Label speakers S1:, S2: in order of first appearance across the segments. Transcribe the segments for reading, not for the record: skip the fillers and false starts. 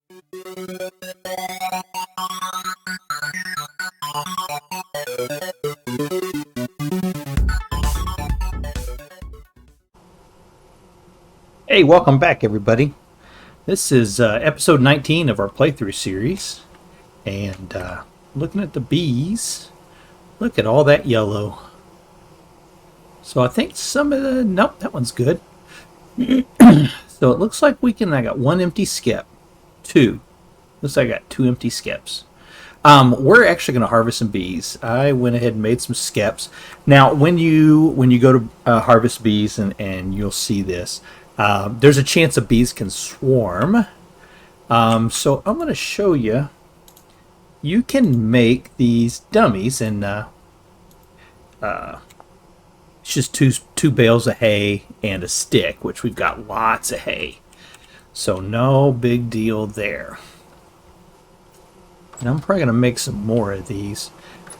S1: Hey, welcome back, everybody. This is episode 19 of our playthrough series, and looking at the bees, look at all that yellow. So I think some of the, nope, that one's good. So it looks like I got one empty skep, two. Looks like I got two empty skeps. We're actually going to harvest some bees. I went ahead and made some skeps. Now, when you go to harvest bees, and you'll see this, there's a chance that bees can swarm. So I'm going to show you. You can make these dummies, and it's just two bales of hay and a stick, which we've got lots of hay. So no big deal there. And I'm probably going to make some more of these.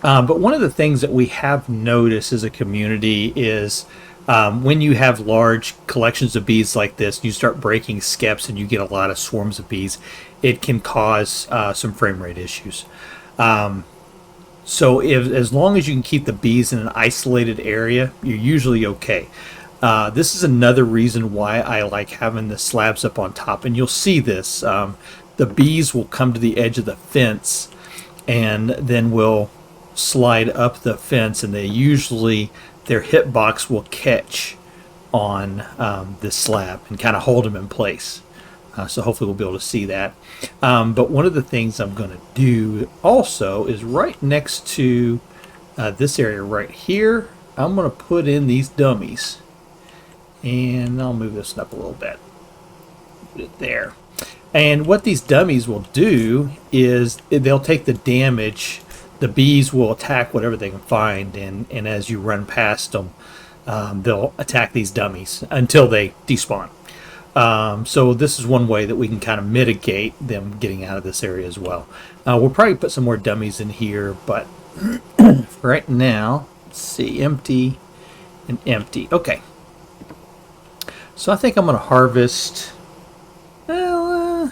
S1: But one of the things that we have noticed as a community is when you have large collections of bees like this, you start breaking skeps and you get a lot of swarms of bees, it can cause some frame rate issues. So as long as you can keep the bees in an isolated area, you're usually okay. This is another reason why I like having the slabs up on top. And you'll see this. The bees will come to the edge of the fence and then will slide up the fence, and their hitbox will catch on this slab and kind of hold them in place. So hopefully we'll be able to see that. But one of the things I'm going to do also is right next to this area right here, I'm going to put in these dummies. And I'll move this up a little bit. Put it there. And what these dummies will do is they'll take the damage. The bees will attack whatever they can find, and as you run past them, they'll attack these dummies until they despawn. So this is one way that we can kind of mitigate them getting out of this area as well. We'll probably put some more dummies in here, but for right now, let's see, empty and empty. Okay. So I think I'm going to harvest... Well,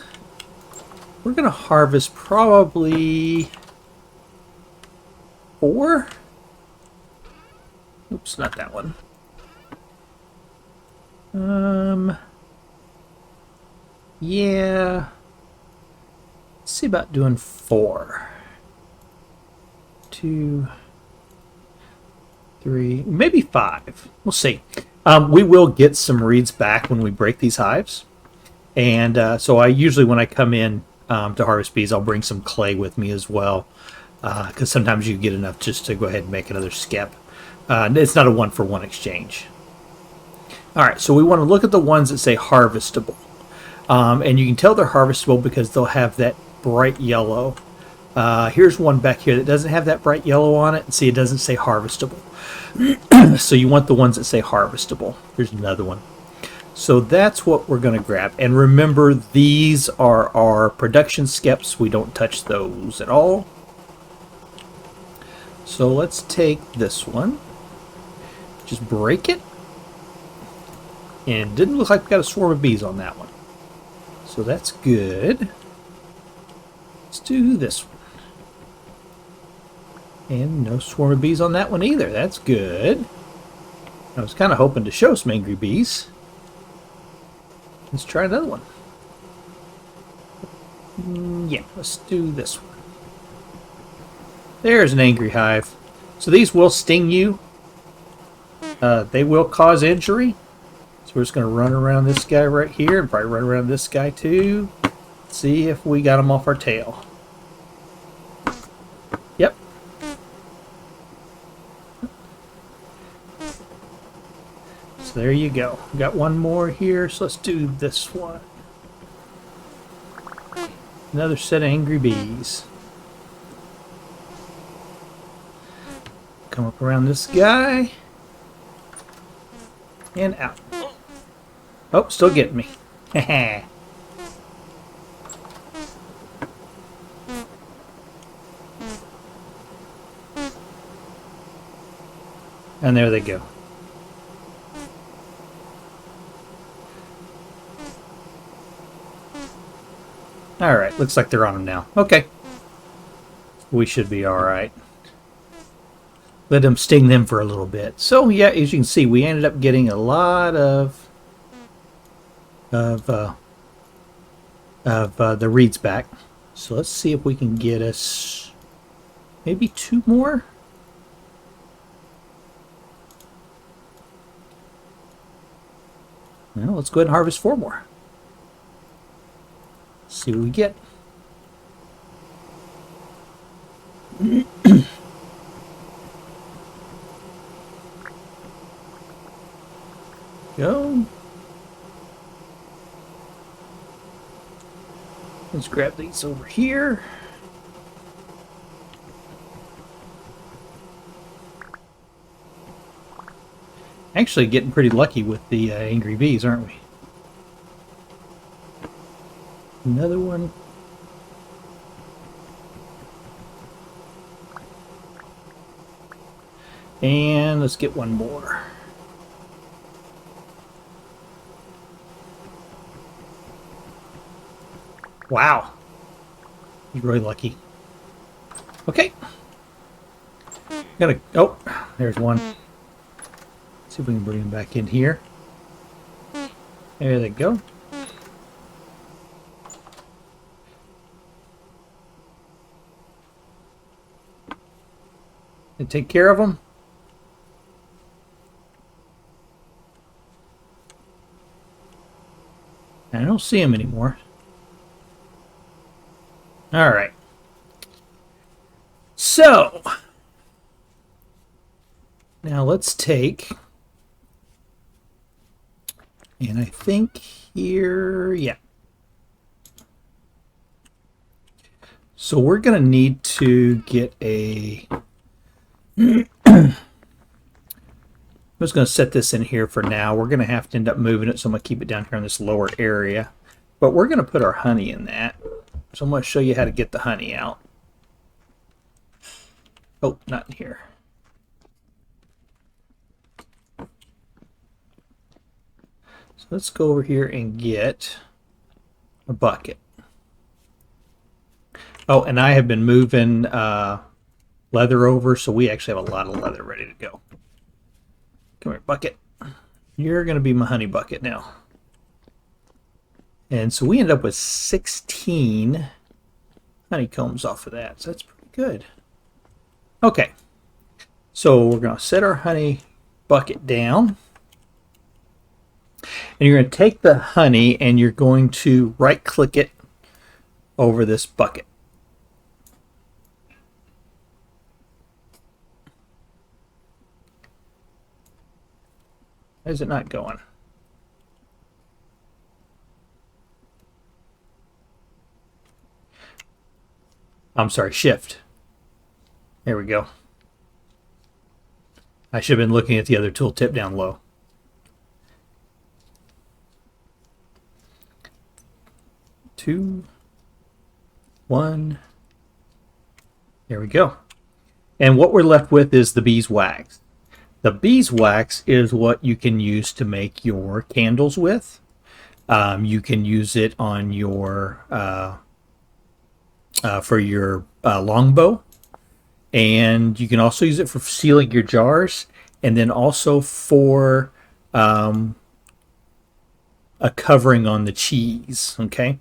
S1: we're going to harvest probably 4. Oops, not that one. Yeah. Let's see about doing 4. 2, 3, maybe 5. We'll see. We will get some reeds back when we break these hives. And so I usually, when I come in to harvest bees, I'll bring some clay with me as well. Because sometimes you get enough just to go ahead and make another skep. It's not a one-for-one exchange. Alright, so we want to look at the ones that say harvestable. And you can tell they're harvestable because they'll have that bright yellow. Here's one back here that doesn't have that bright yellow on it. See, it doesn't say harvestable. So you want the ones that say harvestable. Here's another one. So that's what we're going to grab. And remember, these are our production skeps. We don't touch those at all. So let's take this one. Just break it. And it didn't look like we got a swarm of bees on that one. So that's good. Let's do this one. And no swarm of bees on that one either. That's good. I was kind of hoping to show some angry bees. Let's try another one. Yeah, let's do this one. There's an angry hive. So these will sting you. They will cause injury. So we're just going to run around this guy right here and probably run around this guy too. See if we got him off our tail. Yep. So there you go. We got one more here, so let's do this one. Another set of angry bees. Come up around this guy. And out. Oh, still getting me. And there they go. Alright, looks like they're on them now. Okay. We should be alright. Let them sting them for a little bit. So, yeah, as you can see, we ended up getting a lot of the reeds back. So let's see if we can get us maybe 2 more. Well, let's go ahead and harvest 4 more. See what we get. Go. Let's grab these over here. Actually getting pretty lucky with the angry bees, aren't we? Another one. And let's get one more. Wow. He's really lucky. Okay. Gotta, oh, there's one. See if we can bring him back in here. There they go. And take care of them. I don't see him anymore. All right. So now let's take, and I think here, yeah. So we're going to need to get a, I'm just going to set this in here for now. We're going to have to end up moving it, so I'm going to keep it down here in this lower area. But we're going to put our honey in that. So I'm going to show you how to get the honey out. Oh, not in here. So let's go over here and get a bucket. Oh, and I have been moving leather over, so we actually have a lot of leather ready to go. Come here, bucket. You're going to be my honey bucket now. And so we end up with 16 honeycombs off of that. So that's pretty good. Okay. So we're going to set our honey bucket down. And you're going to take the honey and you're going to right click it over this bucket. Why is it not going? I'm sorry, shift. There we go. I should have been looking at the other tooltip down low. Two, one. There we go. And what we're left with is the beeswax. The beeswax is what you can use to make your candles with. You can use it on your for your longbow, and you can also use it for sealing your jars, and then also for a covering on the cheese. Okay,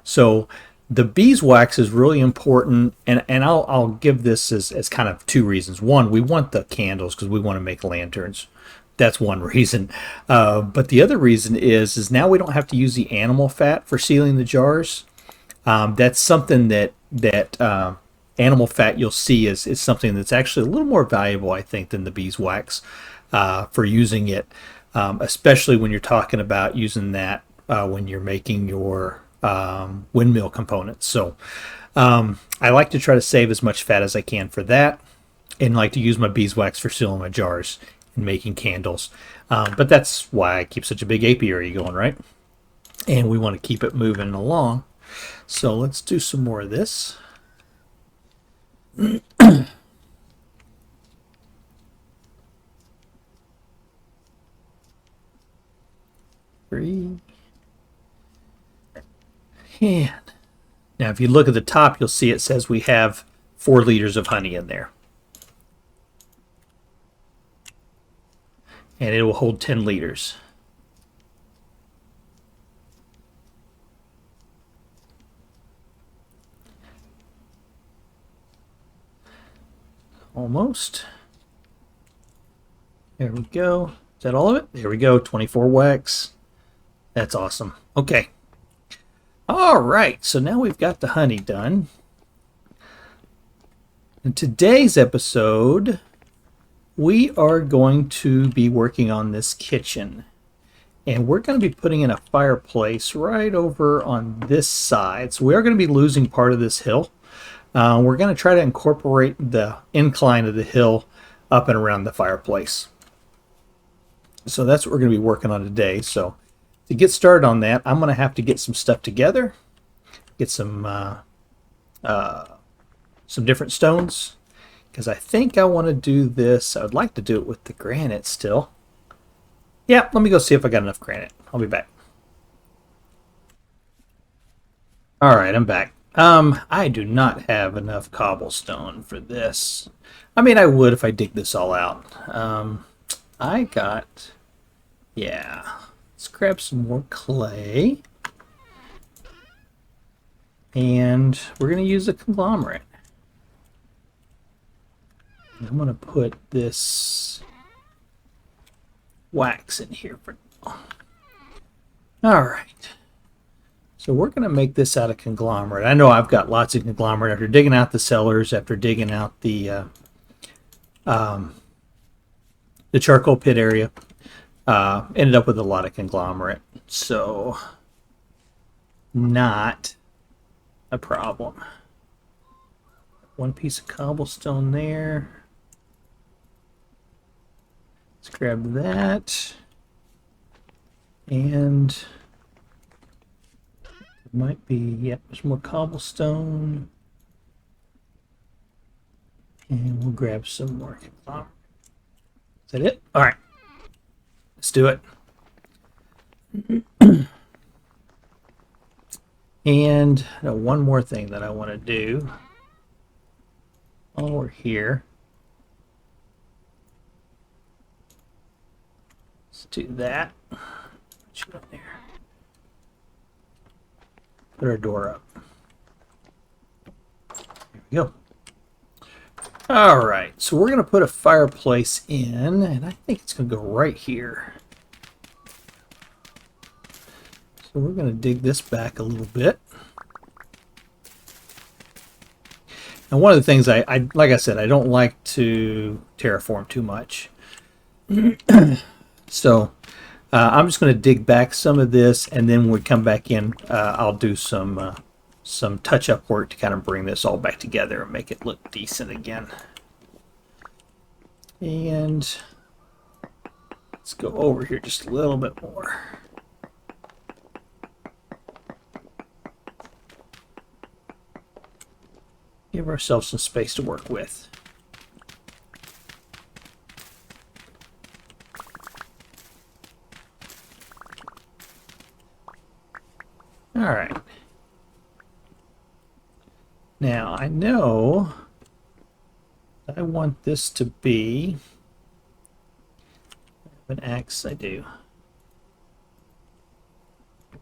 S1: so the beeswax is really important, and I'll give this as kind of 2 reasons. One, we want the candles because we want to make lanterns. That's one reason. But the other reason is now we don't have to use the animal fat for sealing the jars. That's something that animal fat you'll see is something that's actually a little more valuable, I think, than the beeswax for using it, especially when you're talking about using that when you're making your windmill components. So I like to try to save as much fat as I can for that, and like to use my beeswax for sealing my jars and making candles. But that's why I keep such a big apiary going, right? And we want to keep it moving along. So let's do some more of this. 3. And Now, if you look at the top, you'll see it says we have 4 liters of honey in there. And it will hold 10 liters. Almost. There we go. Is that all of it? There we go. 24 wax. That's awesome. Okay. All right. So now we've got the honey done. In today's episode, we are going to be working on this kitchen. And we're going to be putting in a fireplace right over on this side. So we are going to be losing part of this hill. We're going to try to incorporate the incline of the hill up and around the fireplace. So that's what we're going to be working on today. So to get started on that, I'm going to have to get some stuff together, get some different stones, because I think I want to do this. I would like to do it with the granite still. Yeah, let me go see if I got enough granite. I'll be back. All right, I'm back. I do not have enough cobblestone for this. I mean, I would if I dig this all out. Yeah. Let's grab some more clay. And we're going to use a conglomerate. I'm going to put this wax in here for now. All right. So we're going to make this out of conglomerate. I know I've got lots of conglomerate after digging out the cellars, after digging out the charcoal pit area. Ended up with a lot of conglomerate. So not a problem. One piece of cobblestone there. Let's grab that. And might be, yep, there's more cobblestone. And we'll grab some more conglomerate. Is that it? All right. Let's do it. And one more thing that I want to do while we're here. Let's do that. Put you up there. Put our door up. There we go. All right, so we're going to put a fireplace in, and I think it's going to go right here. So we're going to dig this back a little bit. And one of the things like I said, I don't like to terraform too much. So I'm just going to dig back some of this, and then when we come back in, I'll do some touch-up work to kind of bring this all back together and make it look decent again. And let's go over here just a little bit more. Give ourselves some space to work with. All right. Now, I know I want this to be an axe. I do. I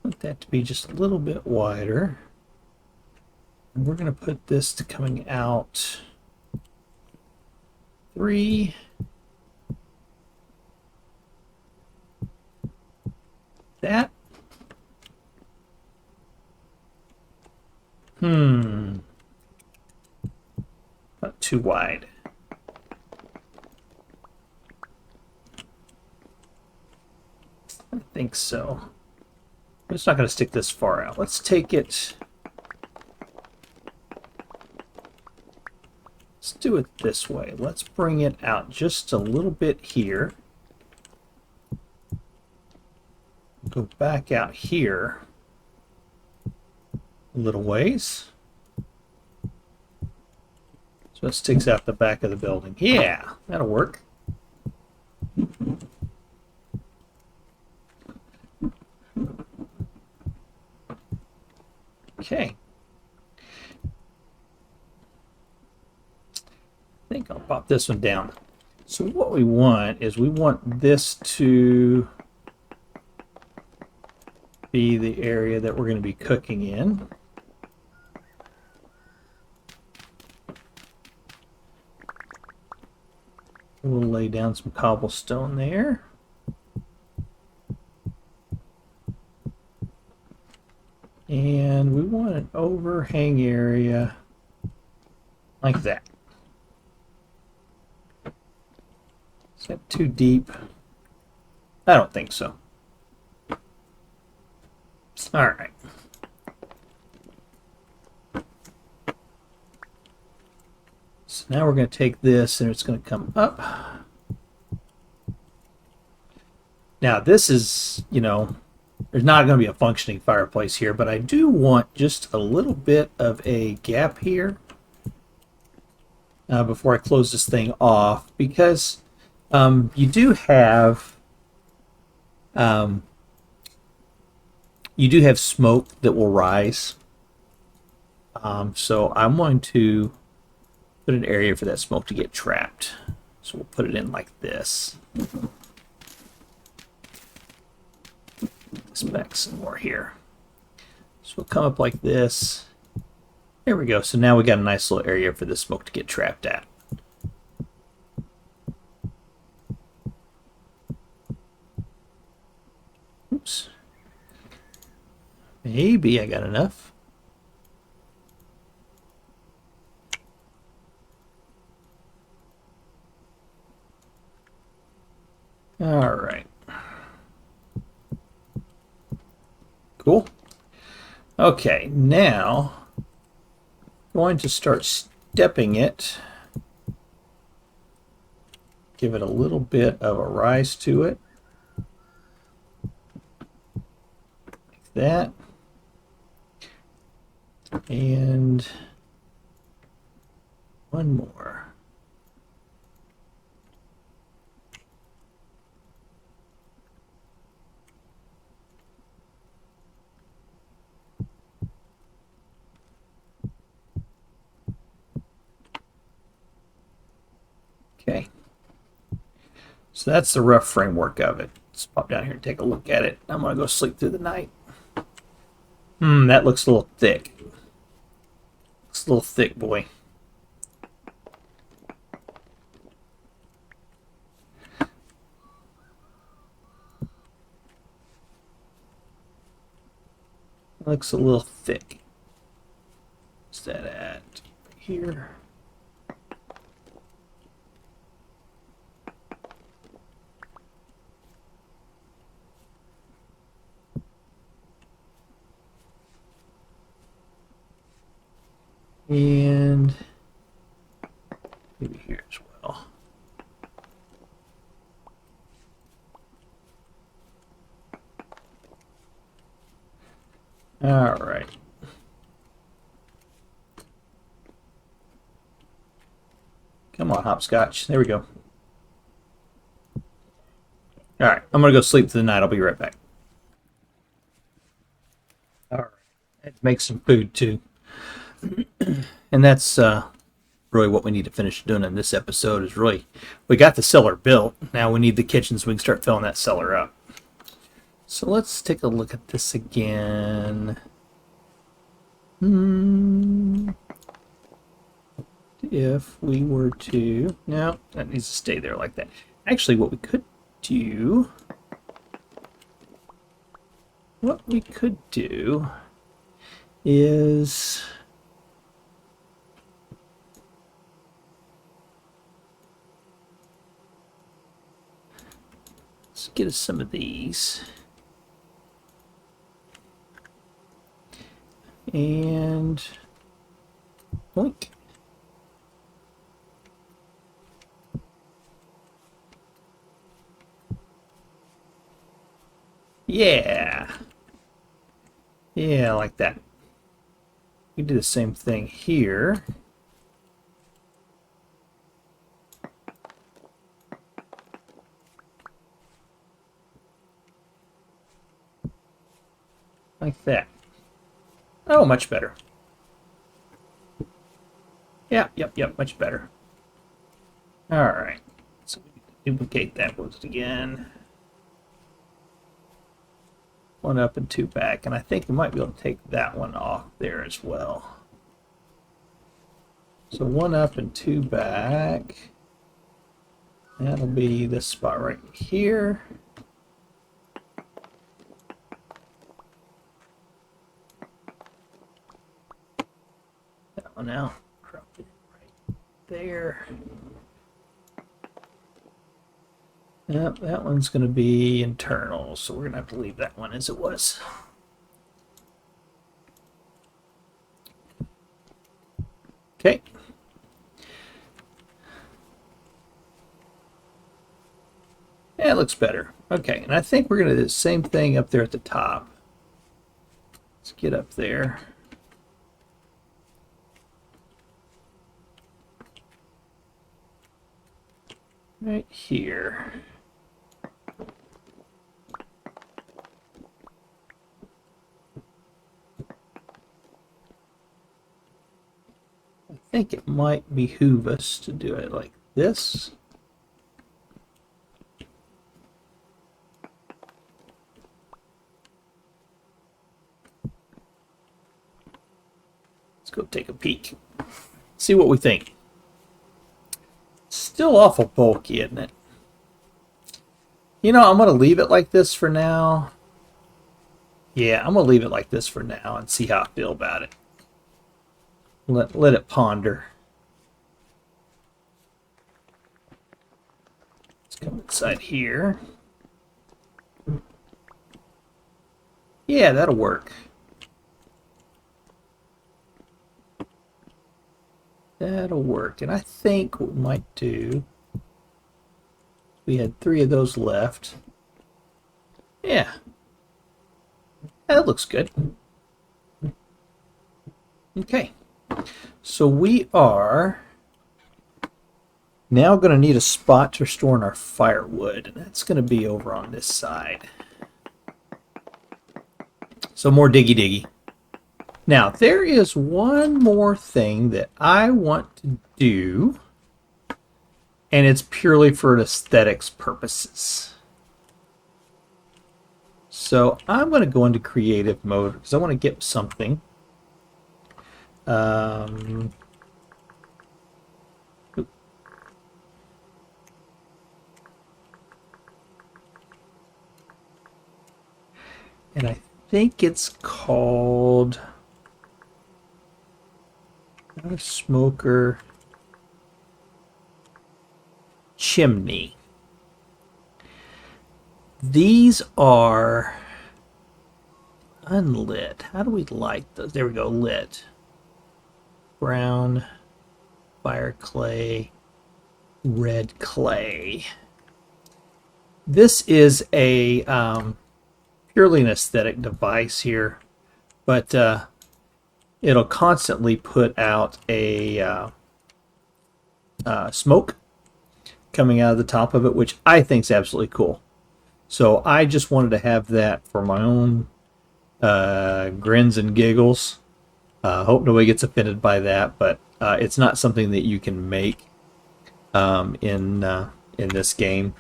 S1: want that to be just a little bit wider. And we're going to put this to coming out 3. That. Not too wide. I think so. But it's not going to stick this far out. Let's take it. Let's do it this way. Let's bring it out just a little bit here. Go back out here a little ways. So it sticks out the back of the building. Yeah, that'll work. Okay. I think I'll pop this one down. So what we want is we want this to be the area that we're going to be cooking in. We'll lay down some cobblestone there. And we want an overhang area like that. Is that too deep? I don't think so. All right. So now we're going to take this and it's going to come up. Now this is, you know, there's not going to be a functioning fireplace here, but I do want just a little bit of a gap here before I close this thing off, because you do have smoke that will rise. So I'm going to put an area for that smoke to get trapped. So we'll put it in like this. This back some more here. So we'll come up like this. There we go. So now we got a nice little area for the smoke to get trapped at. Oops. Maybe I got enough. All right. Cool. Okay, now I'm going to start stepping it. Give it a little bit of a rise to it. Like that. And one more. Okay. So that's the rough framework of it. Let's pop down here and take a look at it. I'm going to go sleep through the night. That looks a little thick. Looks a little thick, boy. Looks a little thick. What's that at? Here. And maybe here as well. All right. Come on, hopscotch. There we go. All right, I'm going to go sleep through the night. I'll be right back. All right. I had to make some food too. And that's really what we need to finish doing in this episode is really, we got the cellar built. Now we need the kitchen so we can start filling that cellar up. So let's take a look at this again. If we were to, no, that needs to stay there like that. Actually, what we could do is let's get us some of these. And boink. Yeah. Yeah, like that. We do the same thing here. Like that. Oh, much better. Yeah, yep, much better. All right. So we duplicate that once again. 1 up and 2 back, and I think we might be able to take that one off there as well. So 1 up and 2 back. That'll be this spot right here. That one out. Crop it right there. Yep, that one's going to be internal, so we're going to have to leave that one as it was. Okay. Yeah, it looks better. Okay, and I think we're going to do the same thing up there at the top. Let's get up there. Right here. I think it might behoove us to do it like this. Let's go take a peek. See what we think. Still awful bulky, isn't it? You know, I'm going to leave it like this for now. Yeah, I'm going to leave it like this for now and see how I feel about it. Let it ponder. Let's come inside here. Yeah, that'll work. That'll work. And I think what we might do, we had 3 of those left. Yeah. That looks good. Okay. So we are now going to need a spot to store in our firewood, and that's going to be over on this side. So more diggy. Now, there is one more thing that I want to do, and it's purely for aesthetics purposes. So I'm going to go into creative mode because I want to get something. And I think it's called not a smoker chimney. These are unlit. How do we light those? There we go, lit. Brown, fire clay, red clay. This is a purely an aesthetic device here, but it'll constantly put out a smoke coming out of the top of it, which I think is absolutely cool. So I just wanted to have that for my own grins and giggles. Hope nobody gets offended by that, but it's not something that you can make in this game.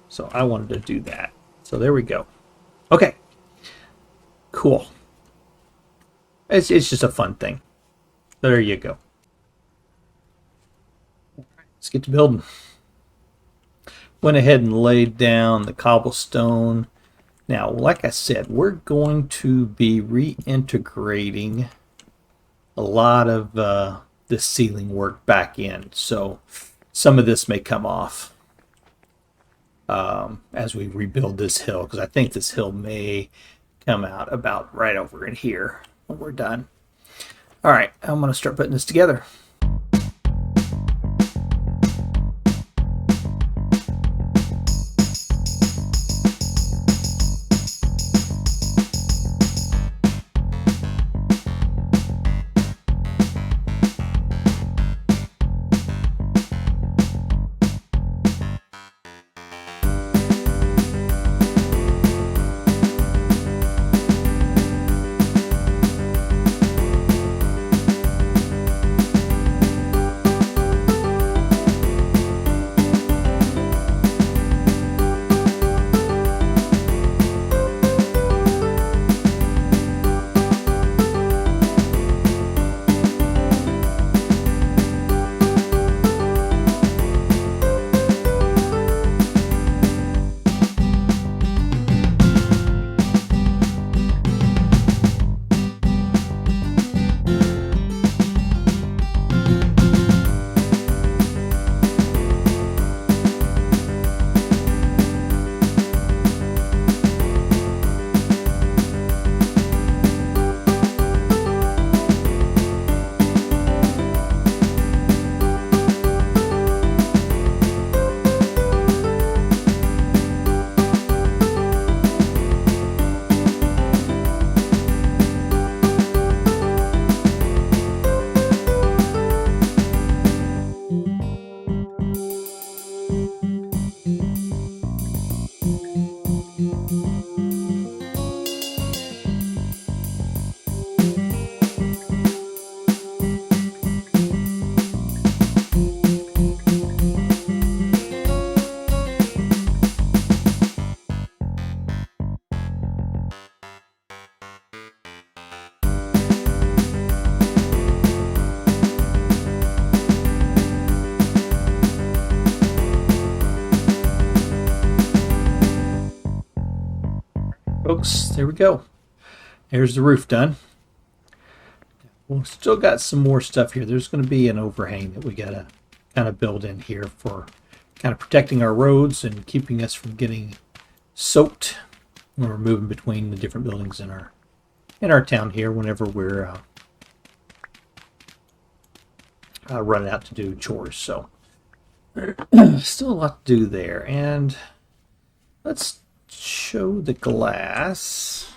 S1: So I wanted to do that. So there we go. Okay, cool. It's just a fun thing. There you go. Let's get to building. Went ahead and laid down the cobblestone. Now, like I said, we're going to be reintegrating a lot of the ceiling work back in. So some of this may come off as we rebuild this hill, because I think this hill may come out about right over in here when we're done. All right, I'm going to start putting this together. There we go. There's the roof done. We've still got some more stuff here. There's going to be an overhang that we got to kind of build in here for kind of protecting our roads and keeping us from getting soaked when we're moving between the different buildings in our town here whenever we're running out to do chores. So still a lot to do there. And let's show the glass.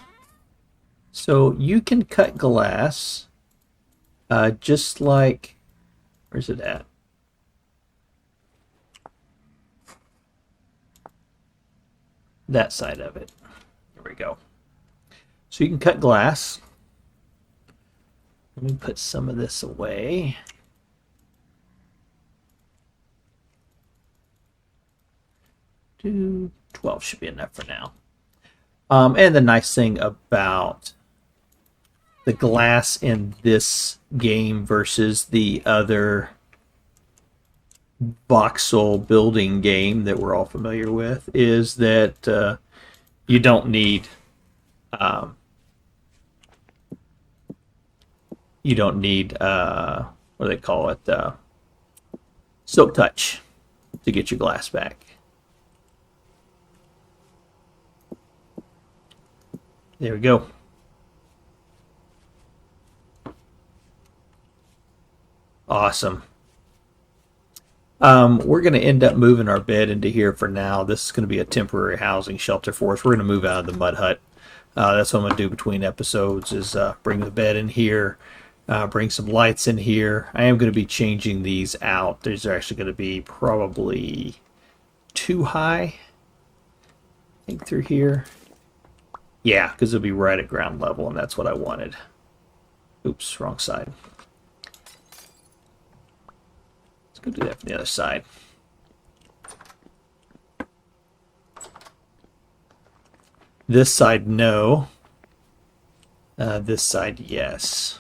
S1: So you can cut glass just like, where's it at? That side of it. There we go. So you can cut glass. Let me put some of this away. Do 12 should be enough for now. And the nice thing about the glass in this game versus the other voxel building game that we're all familiar with is that you don't need what do they call it, silk touch to get your glass back. There we go. Awesome. We're going to end up moving our bed into here for now. This is going to be a temporary housing shelter for us. We're going to move out of the mud hut. That's what I'm going to do between episodes is bring the bed in here, bring some lights in here. I am going to be changing these out. These are actually going to be probably too high, I think, through here. Yeah, because it'll be right at ground level, and that's what I wanted. Oops, wrong side. Let's go do that from the other side. This side, no. This side, yes.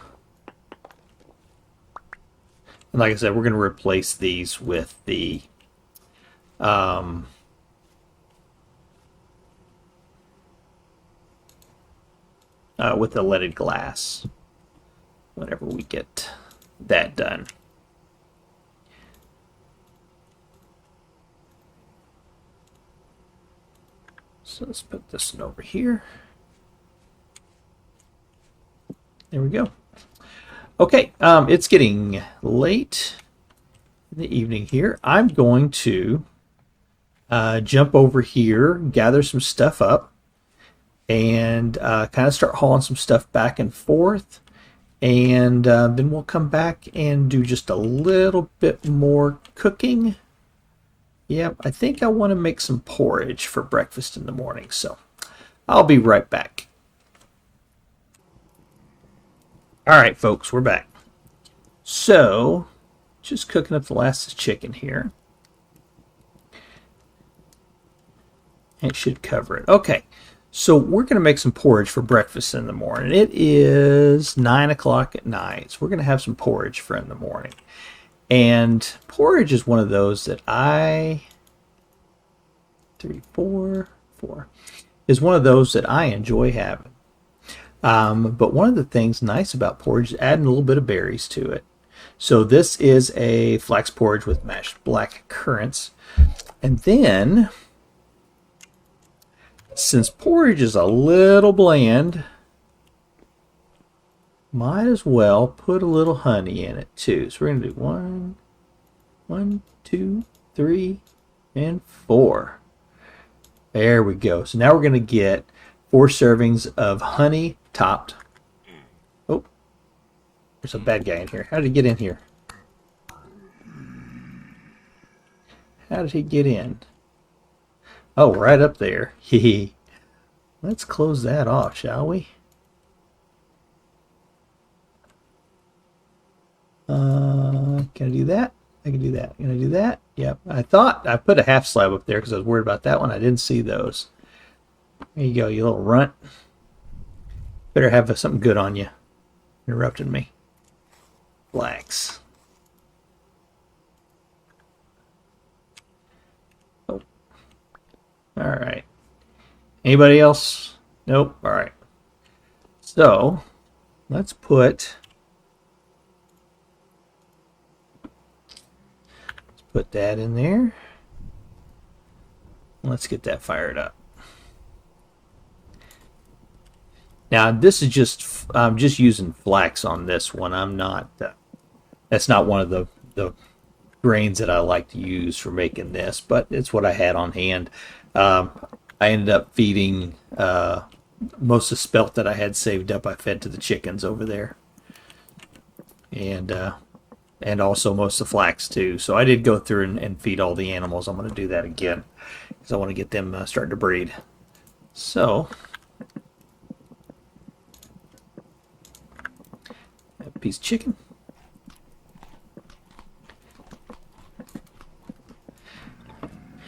S1: And like I said, we're going to replace these with the leaded glass whenever we get that done. So let's put this one over here. There we go. Okay, it's getting late in the evening here. I'm going to jump over here, gather some stuff up, and kind of start hauling some stuff back and forth. And then we'll come back and do just a little bit more cooking. Yep, I think I want to make some porridge for breakfast in the morning, so I'll be right back. All right, folks, we're back. So, just cooking up the last chicken here. It should cover it. Okay, so we're going to make some porridge for breakfast in the morning. It is 9 o'clock at night, so we're going to have some porridge for in the morning. And porridge is one of those that is one of those that I enjoy having. But one of the things nice about porridge is adding a little bit of berries to it. So this is a flax porridge with mashed black currants. And then, since porridge is a little bland, might as well put a little honey in it too. So we're going to do 1, 2, 3, and 4. There we go. So now we're going to get 4 servings of honey topped. Oh, there's a bad guy in here. How did he get in here? How did he get in? Oh, right up there. Let's close that off, shall we? Can I do that? I can do that. Can I do that? Yep. I thought I put a half slab up there because I was worried about that one. I didn't see those. There you go, you little runt. Better have something good on you. Interrupting me. Flax. Oh. All right. Anybody else Nope. All right. So let's put that in there. Let's get that fired up. Now this is just, I'm just using flax on this one. I'm not, that's not one of the grains that I like to use for making this, but it's what I had on hand. I ended up feeding most of the spelt that I had saved up. I fed to the chickens over there, and also most of the flax too. So I did go through and feed all the animals. I'm going to do that again because I want to get them starting to breed. So a piece of chicken.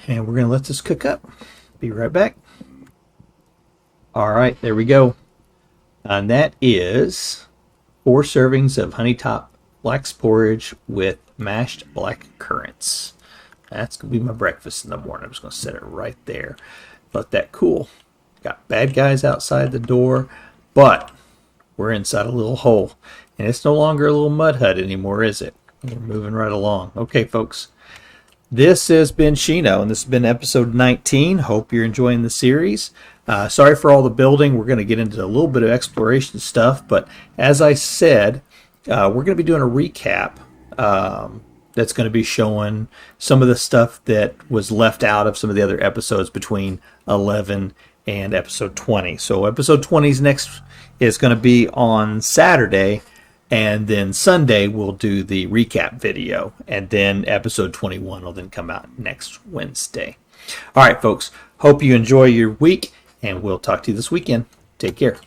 S1: And we're going to let this cook up. Be right back. All right, there we go. And that is 4 servings of honey top flax porridge with mashed black currants. That's going to be my breakfast in the morning. I'm just going to set it right there. Let that cool. Got bad guys outside the door, but we're inside a little hole. And it's no longer a little mud hut anymore, is it? We're moving right along. Okay, folks. This has been Shino, and this has been episode 19. Hope you're enjoying the series. Sorry for all the building. We're going to get into a little bit of exploration stuff, but as I said, we're going to be doing a recap that's going to be showing some of the stuff that was left out of some of the other episodes between 11 and episode 20. So episode 20 is going to be on Saturday, and then Sunday we'll do the recap video, and then episode 21 will then come out next Wednesday. All right, folks. Hope you enjoy your week, and we'll talk to you this weekend. Take care.